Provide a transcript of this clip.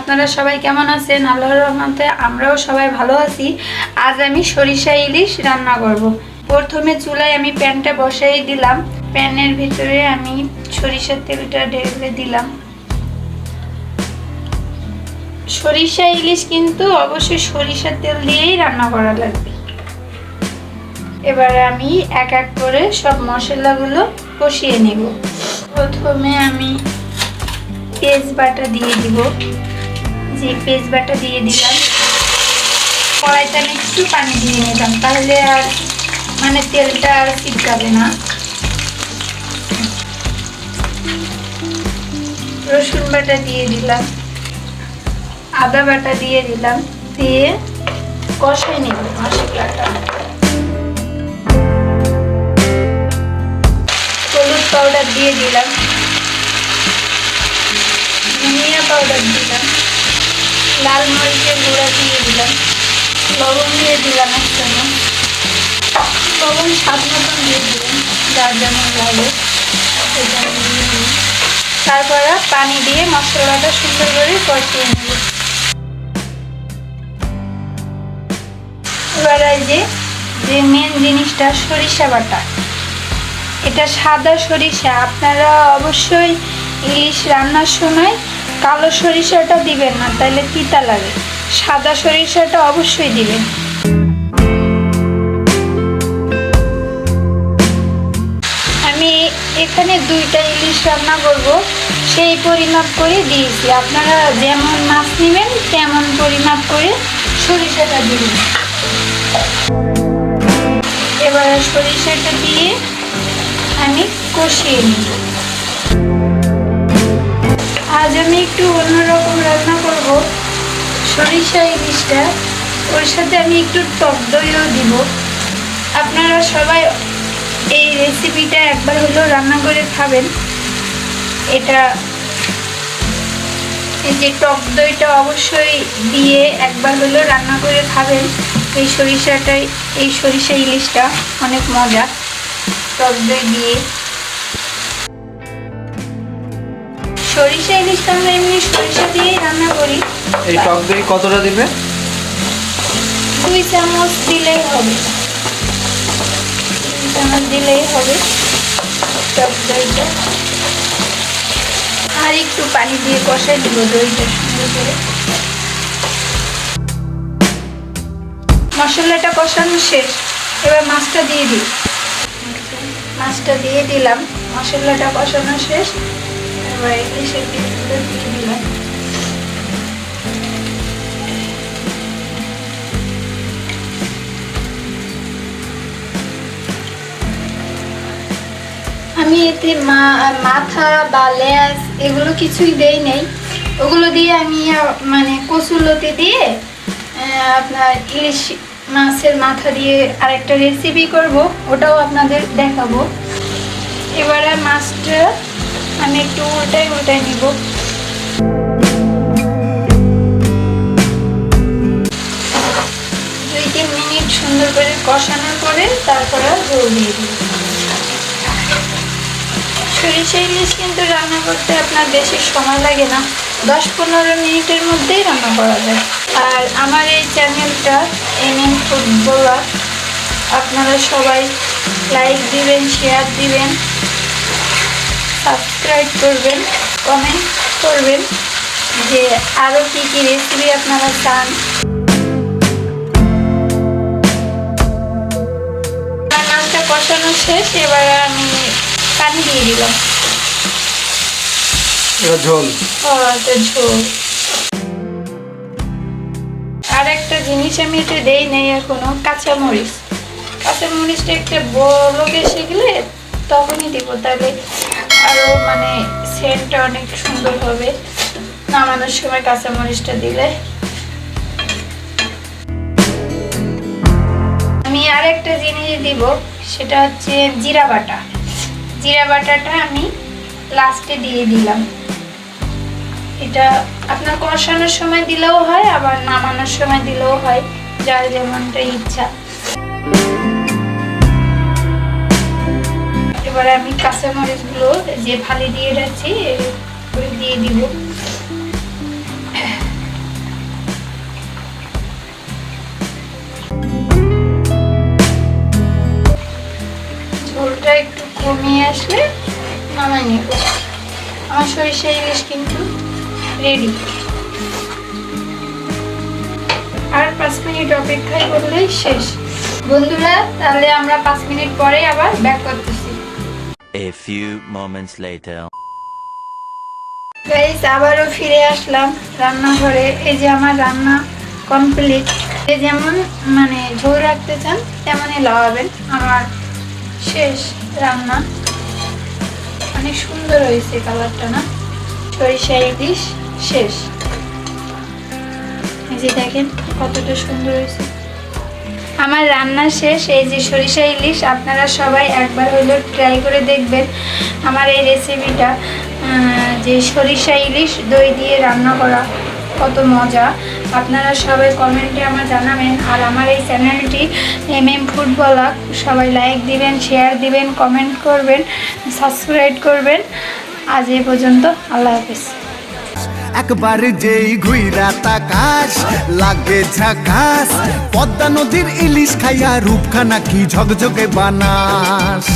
আপনারা সবাই কেমন আছেন? আল্লাহর রহমতে আমরাও সবাই ভালো আছি। আজ আমি সরিষা ইলিশ রান্না করব। প্রথমে চুলায় আমি প্যানটা বসাই দিলাম। প্যানের ভিতরে আমি সরিষার তেলটা ঢেলে দিলাম। সরিষা ইলিশ কিন্তু অবশ্যই সরিষার তেল দিয়েই রান্না করা লাগবে। এবারে আমি এক এক করে সব মশলাগুলো কষিয়ে নেব। প্রথমে আমি পেঁয়াজ বাটা দিয়ে দিব। যে পেঁয়াজ বাটা দিয়ে দিলাম, কড়াইতে আমি একটু পানি দিয়ে নিলাম, তাহলে আর মানে তেলটা আর ছিটকাবে না। রসুন বাটা দিয়ে দিলাম, আদা বাটা দিয়ে দিলাম, দিয়ে কষাই নেব মশলাটা। হলুদ পাউডার দিয়ে দিলাম, ধনিয়া পাউডার দিলাম, লাল মরিচের গুঁড়া দিয়ে দিলাম, লবণ দিয়ে দিলাম এক চামচ। লবণ স্বাদ মতন দিয়ে দিলাম, যার যেমন লাগে সেটা দিয়ে দিই। তারপর পানি দিয়ে মশলাটা সুন্দর করে কষিয়ে নেব। এবার যে মেন জিনিসটা সরিষা বাটা, এটা সাদা সরিষা। আপনারা অবশ্যই ইলিশ রান্নার সময় কালো সরিষাটা দিবেন না, তাহলে তিতা লাগে। সাদা সরিষাটা অবশ্যই দিবেন। আমি এখানে 2টা ইলিশ রান্না করব, সেই পরিমাপ করে দিয়েছি। আপনারা যেমন মাছ নেবেন তেমন পরিমাপ করে সরিষাটা দিবেন। এবার সরিষাটা দিয়ে আমি কষিয়ে নিব। আজ আমি একটু অন্যরকম রান্না করব সরিষা ইলিশটা। ওর সাথে আমি একটু টক দইও দিব। আপনারা সবাই এই রেসিপিটা একবার হলেও রান্না করে খাবেন। এটা এই যে টক দইটা অবশ্যই দিয়ে একবার হলেও রান্না করে খাবেন। এই সরিষা ইলিশটা অনেক মজা টক দই দিয়ে। সরিষা ইলিশটা আমরা এমনি সরিষা দিয়েই রান্না করি। এই টক দই কতটা দিবে? 2 চামচ দিলেই হবে। 2 চামচ দিলেই হবে টক দইটা। আর একটু পানি দিয়ে কষাই দিব দইটা সুন্দর করে। মশলাটা কষানো শেষ, এবার মাছটা দিয়ে দিই। মাছটা দিয়ে দিলাম, মশলাটা কষানো শেষ। এবার ইলিশের পিসগুলো দিয়ে দিলাম। আমি এতে মাথা বা লেজ এগুলো কিছুই দেই নেই। ওগুলো দিয়ে আমি মানে কচুলতি দিয়ে আপনার ইলিশ মাছের মাথা দিয়ে আরেকটা রেসিপি করব, ওটাও আপনাদের দেখাবো। এবারে মাছটা আমি একটু উল্টাই নিব। 2-3 মিনিট সুন্দর করে কষানোর পরে তারপরে ঝোল দিয়ে দিব। সরিষা ইলিশ কিন্তু রান্না করতে আপনার বেশি সময় লাগে না, 10-15 মিনিটের মধ্যেই রান্না করা যায়। আর আমার এই চ্যানেলটা MM ফুড ব্লগার, আপনারা সবাই লাইক দিবেন, শেয়ার দিবেন, সাবস্ক্রাইব করবেন, কমেন্ট করবেন যে আরও কী কী রেসিপি আপনারা চান। আমার মাছটা কষানো শেষ, এবার আমি পানি দিয়ে দিলাম। ঝোল ঝোল। আর একটা জিনিস আমি এটা দেই নেই এখনো, কাঁচামরিচ। কাঁচামরিচটা একটা বলক এসে গেলে তখনই দিব, তাহলে আরো মানে সেন্টটা অনেক সুন্দর হবে নামানোর সময় কাঁচামরিচটা দিলে। আমি আর একটা জিনিস দিব, সেটা হচ্ছে জিরা বাটা। জিরা বাটাটা আমি লাস্টে দিয়ে দিলাম। এটা আপনার কষানোর সময় দিলেও হয়, আবার নামানোর সময় দিলেও হয়, যার যেমনটা ইচ্ছা। এবারে আমি কাঁচামরিচগুলো যে ফালি দিয়ে রাখছি দিয়ে দিব। কমিয়ে আসলে নামাই নেব। আমার সরিষা ইলিশ কিন্তু রেডি। আর 5 মিনিট অপেক্ষায় করলেই শেষ। বন্ধুরা, তাহলে আমরা 5 মিনিট পরে আবার ব্যাক করতেছি। A few moments later. Guys, আবারও ফিরে আসলাম রান্নাঘরে। এই যে আমার রান্না কমপ্লিট। যেমন মানে ঝোল রাখতে চান তেমনই লাগাবেন। আমার শেষ রান্না। অনেক সুন্দর হয়েছে কালারটা, না? সরিষা ইলিশ শেষ। এই যে দেখেন কতটা সুন্দর হয়েছে। আমার রান্না শেষ। এই যে সরিষা ইলিশ, আপনারা সবাই একবার হলেও ট্রাই করে দেখবেন আমার এই রেসিপিটা। যে সরিষা ইলিশ দই দিয়ে রান্না করা কত মজা। আপনারা সবাই কমেন্টে আমার জানাবেন। আর আমার এই চ্যানেলটি ফুড ব্লগ, সবাই লাইক দিবেন, শেয়ার দিবেন, কমেন্ট করবেন, সাবস্ক্রাইব করবেন। আজ এই পর্যন্ত। আল্লাহ হাফেজ। একবার যেই ঘুইরা তাকাস লাগে ঝাকাস, পদ্মা নদীর ইলিশ খাইয়া রূপখানা কি ঝকঝকে বানাস।